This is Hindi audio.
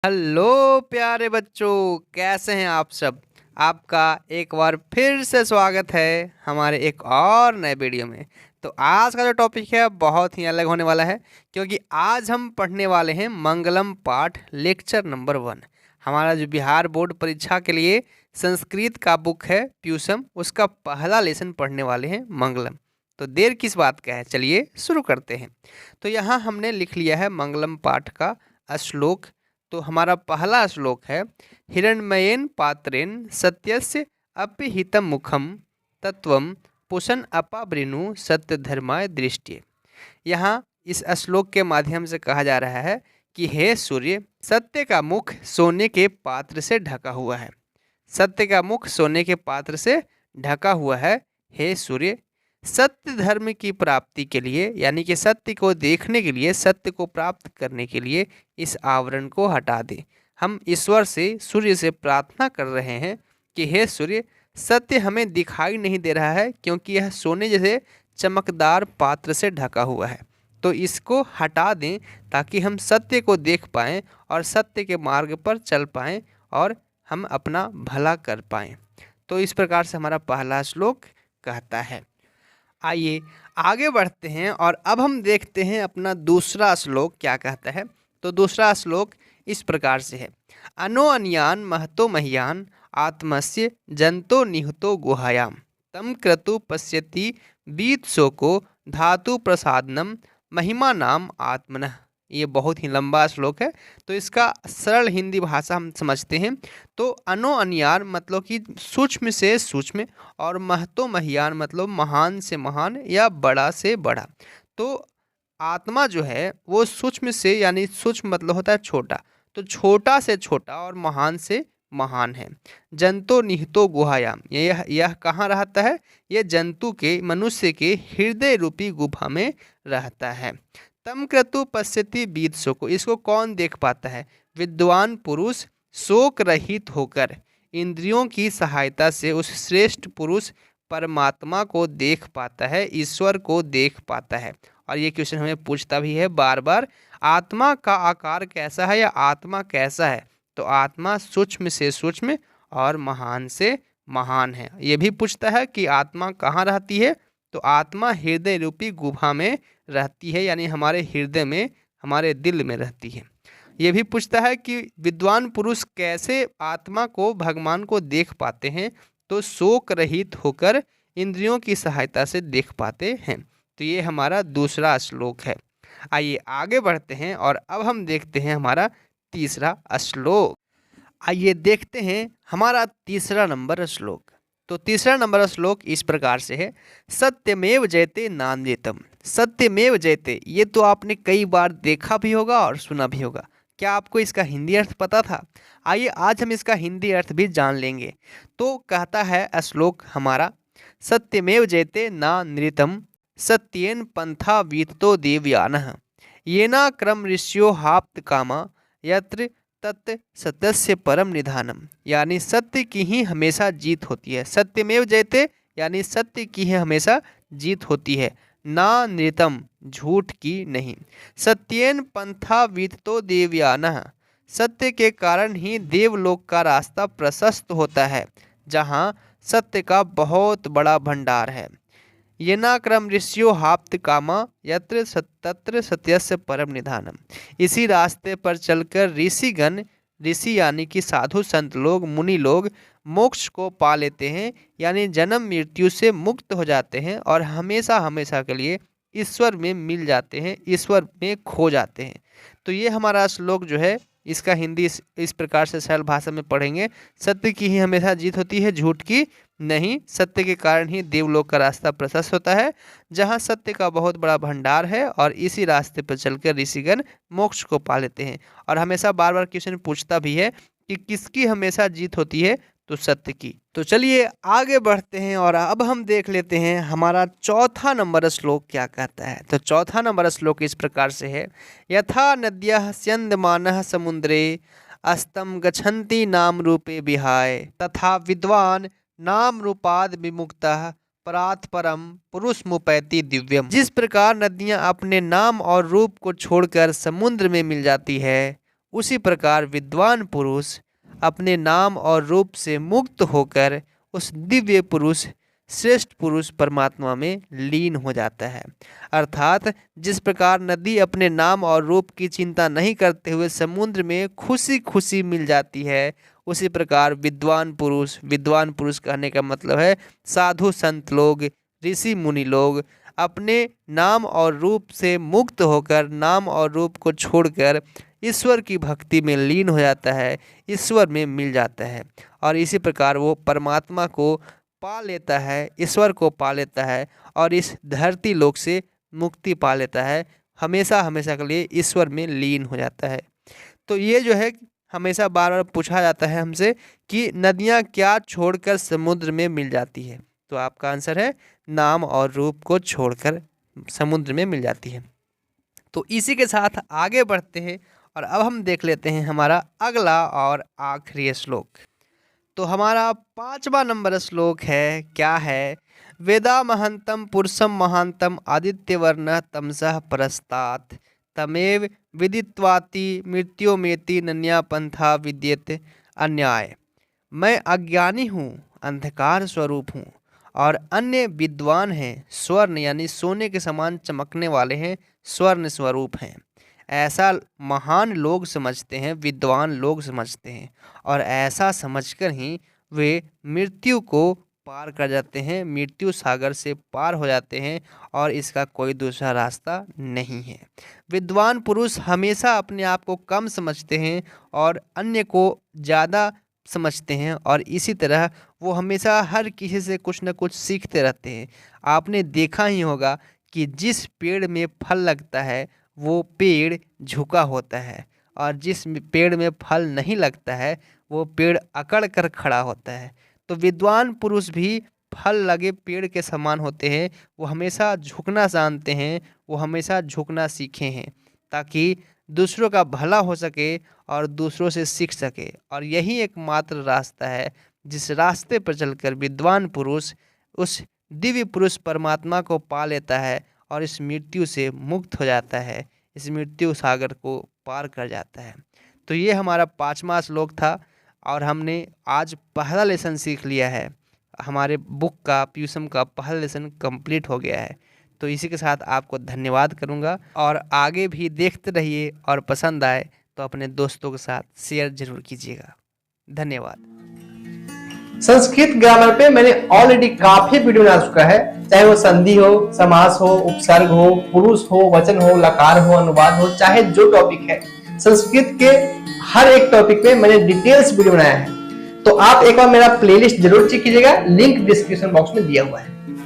हेलो प्यारे बच्चों, कैसे हैं आप सब। आपका एक बार फिर से स्वागत है हमारे एक और नए वीडियो में। तो आज का जो टॉपिक है बहुत ही अलग होने वाला है, क्योंकि आज हम पढ़ने वाले हैं मंगलम पाठ लेक्चर नंबर 1। हमारा जो बिहार बोर्ड परीक्षा के लिए संस्कृत का बुक है प्यूसम, उसका पहला लेसन पढ़ने वाले हैं मंगलम। तो देर किस बात का है, चलिए शुरू करते हैं। तो यहाँ हमने लिख लिया है मंगलम पाठ का श्लोक। तो हमारा पहला श्लोक है, हिरण्मयेन पात्रेण सत्यस्य अपिहितम मुखम तत्वम पुषन अपावृणु सत्य धर्माय दृष्टि। यहाँ इस श्लोक के माध्यम से कहा जा रहा है कि हे सूर्य, सत्य का मुख सोने के पात्र से ढका हुआ है। सत्य का मुख सोने के पात्र से ढका हुआ है। हे सूर्य, सत्य धर्म की प्राप्ति के लिए, यानी कि सत्य को देखने के लिए, सत्य को प्राप्त करने के लिए इस आवरण को हटा दे। हम ईश्वर से, सूर्य से प्रार्थना कर रहे हैं कि हे सूर्य, सत्य हमें दिखाई नहीं दे रहा है, क्योंकि यह सोने जैसे चमकदार पात्र से ढका हुआ है। तो इसको हटा दें ताकि हम सत्य को देख पाएँ और सत्य के मार्ग पर चल पाएँ और हम अपना भला कर पाएँ। तो इस प्रकार से हमारा पहला श्लोक कहता है। आइए आगे बढ़ते हैं और अब हम देखते हैं अपना दूसरा श्लोक क्या कहता है। तो दूसरा श्लोक इस प्रकार से है, अनो अन्यान महतो मह्यान आत्मस्य जंतो निहतो गुहायाम तम क्रतु पश्यति बीत शोको धातु प्रसादनम महिमा नाम आत्मनः। ये बहुत ही लंबा श्लोक है, तो इसका सरल हिंदी भाषा हम समझते हैं। तो अनो अन्यान मतलब कि सूक्ष्म से सूक्ष्म, और महतो महियान मतलब महान से महान या बड़ा से बड़ा। तो आत्मा जो है वो सूक्ष्म से, यानी सूक्ष्म मतलब होता है छोटा, तो छोटा से छोटा और महान से महान है। जंतो निहितो गुहायाम, यह कहाँ रहता है? ये जंतु के, मनुष्य के हृदय रूपी गुफा में रहता है। तम क्रतु पश्यति बीत शोको, इसको कौन देख पाता है? विद्वान पुरुष शोक रहित होकर इंद्रियों की सहायता से उस श्रेष्ठ पुरुष परमात्मा को देख पाता है, ईश्वर को देख पाता है। और ये क्वेश्चन हमें पूछता भी है बार बार, आत्मा का आकार कैसा है या आत्मा कैसा है? तो आत्मा सूक्ष्म से सूक्ष्म और महान से महान है। ये भी पूछता है कि आत्मा कहाँ रहती है? तो आत्मा हृदय रूपी गुफा में रहती है, यानी हमारे हृदय में, हमारे दिल में रहती है। ये भी पूछता है कि विद्वान पुरुष कैसे आत्मा को, भगवान को देख पाते हैं? तो शोक रहित होकर इंद्रियों की सहायता से देख पाते हैं। तो ये हमारा दूसरा श्लोक है। आइए आगे बढ़ते हैं और अब हम देखते हैं हमारा तीसरा श्लोक। आइए देखते हैं हमारा तीसरा नंबर श्लोक। तो तीसरा नंबर श्लोक इस प्रकार से है, सत्यमेव जयते नान्यतम। सत्यमेव जयते, ये तो आपने कई बार देखा भी होगा और सुना भी होगा। क्या आपको इसका हिंदी अर्थ पता था? आइए आज हम इसका हिंदी अर्थ भी जान लेंगे। तो कहता है श्लोक हमारा, सत्यमेव जयते नान्यतम सत्येन पंथा वीततो देवयानः येना क्रम ऋषियो हाप्त कामा यत्र तत् सत्यस्य परम निधानम। यानी सत्य की ही हमेशा जीत होती है। सत्यमेव जयते यानी सत्य की ही हमेशा जीत होती है, ना नृतम, झूठ की नहीं। सत्येन पंथा वीततो देवयानः, सत्य के कारण ही देवलोक का रास्ता प्रशस्त होता है, जहाँ सत्य का बहुत बड़ा भंडार है। येना क्रम ऋषियो हाप्त कामा यत्र तत्र सत्यस्य परम निधानम। इसी रास्ते पर चलकर ऋषिगण, ऋषि यानी कि साधु संत लोग, मुनि लोग मोक्ष को पा लेते हैं, यानी जन्म मृत्यु से मुक्त हो जाते हैं और हमेशा हमेशा के लिए ईश्वर में मिल जाते हैं, ईश्वर में खो जाते हैं। तो ये हमारा श्लोक जो है, इसका हिंदी इस प्रकार से सरल भाषा में पढ़ेंगे, सत्य की ही हमेशा जीत होती है, झूठ की नहीं। सत्य के कारण ही देवलोक का रास्ता प्रशस्त होता है, जहाँ सत्य का बहुत बड़ा भंडार है, और इसी रास्ते पर चलकर ऋषिगण मोक्ष को पा लेते हैं। और हमेशा बार बार क्वेश्चन पूछता भी है कि किसकी हमेशा जीत होती है? तो सत्य की। तो चलिए आगे बढ़ते हैं और अब हम देख लेते हैं हमारा चौथा नंबर श्लोक क्या कहता है। तो चौथा नंबर श्लोक इस प्रकार से है, यथा नद्यः स्यन्दमानः समुद्रे अस्तम गच्छन्ति नाम रूपे विहाय तथा विद्वान नाम रूपाद विमुक्तः परात परम पुरुष मुपैति दिव्यम। जिस प्रकार नदियां अपने नाम और रूप को छोड़कर समुद्र में मिल जाती है, उसी प्रकार विद्वान पुरुष अपने नाम और रूप से मुक्त होकर उस दिव्य पुरुष श्रेष्ठ पुरुष परमात्मा में लीन हो जाता है। अर्थात जिस प्रकार नदी अपने नाम और रूप की चिंता नहीं करते हुए समुद्र में खुशी खुशी मिल जाती है, उसी प्रकार विद्वान पुरुष कहने का मतलब है साधु संत लोग, ऋषि मुनि लोग अपने नाम और रूप से मुक्त होकर नाम और रूप को छोड़कर ईश्वर की भक्ति में लीन हो जाता है, ईश्वर में मिल जाता है और इसी प्रकार वो परमात्मा को पा लेता है, ईश्वर को पा लेता है और इस धरती लोक से मुक्ति पा लेता है, हमेशा हमेशा के लिए ईश्वर में लीन हो जाता है। तो ये जो है हमेशा बार बार पूछा जाता है हमसे कि नदियाँ क्या छोड़कर समुद्र में मिल जाती है, तो आपका आंसर है नाम और रूप को छोड़कर समुद्र में मिल जाती है। तो इसी के साथ आगे बढ़ते हैं और अब हम देख लेते हैं हमारा अगला और आखिरी श्लोक। तो हमारा 5वां नंबर श्लोक है, क्या है, वेदा महंतम पुरुषम महांतम आदित्यवर्ण तमसः परस्तात् तमेव विदित्वाति मृत्योमेति नन्या पंथा विद्यते अन्याय। मैं अज्ञानी हूँ, अंधकार स्वरूप हूँ और अन्य विद्वान हैं, स्वर्ण यानी सोने के समान चमकने वाले हैं, स्वर्ण स्वरूप हैं। ऐसा महान लोग समझते हैं, विद्वान लोग समझते हैं और ऐसा समझकर ही वे मृत्यु को पार कर जाते हैं, मृत्यु सागर से पार हो जाते हैं और इसका कोई दूसरा रास्ता नहीं है। विद्वान पुरुष हमेशा अपने आप को कम समझते हैं और अन्य को ज़्यादा समझते हैं और इसी तरह वो हमेशा हर किसी से कुछ न कुछ सीखते रहते हैं। आपने देखा ही होगा कि जिस पेड़ में फल लगता है वो पेड़ झुका होता है और जिस पेड़ में फल नहीं लगता है वो पेड़ अकड़ कर खड़ा होता है। तो विद्वान पुरुष भी फल लगे पेड़ के समान होते हैं, वो हमेशा झुकना जानते हैं, वो हमेशा झुकना सीखे हैं ताकि दूसरों का भला हो सके और दूसरों से सीख सके। और यही एकमात्र रास्ता है जिस रास्ते पर चलकर विद्वान पुरुष उस दिव्य पुरुष परमात्मा को पा लेता है और इस मृत्यु से मुक्त हो जाता है, इस मृत्यु सागर को पार कर जाता है। तो ये हमारा 5वां श्लोक था और हमने आज पहला लेसन सीख लिया है। हमारे बुक का पीयूषम का पहला लेसन कंप्लीट हो गया है। तो इसी के साथ आपको धन्यवाद करूंगा और आगे भी देखते रहिए और पसंद आए तो अपने दोस्तों के साथ शेयर जरूर कीजिएगा। धन्यवाद। संस्कृत ग्रामर पे मैंने ऑलरेडी काफी वीडियो बना चुका है, चाहे वो संधि हो, समास हो, उपसर्ग हो, पुरुष हो, वचन हो, लकार हो, अनुवाद हो, चाहे जो टॉपिक है संस्कृत के हर एक टॉपिक पे मैंने डिटेल्स वीडियो बनाया है। तो आप एक बार मेरा प्लेलिस्ट जरूर चेक कीजिएगा, लिंक डिस्क्रिप्शन बॉक्स में दिया हुआ है।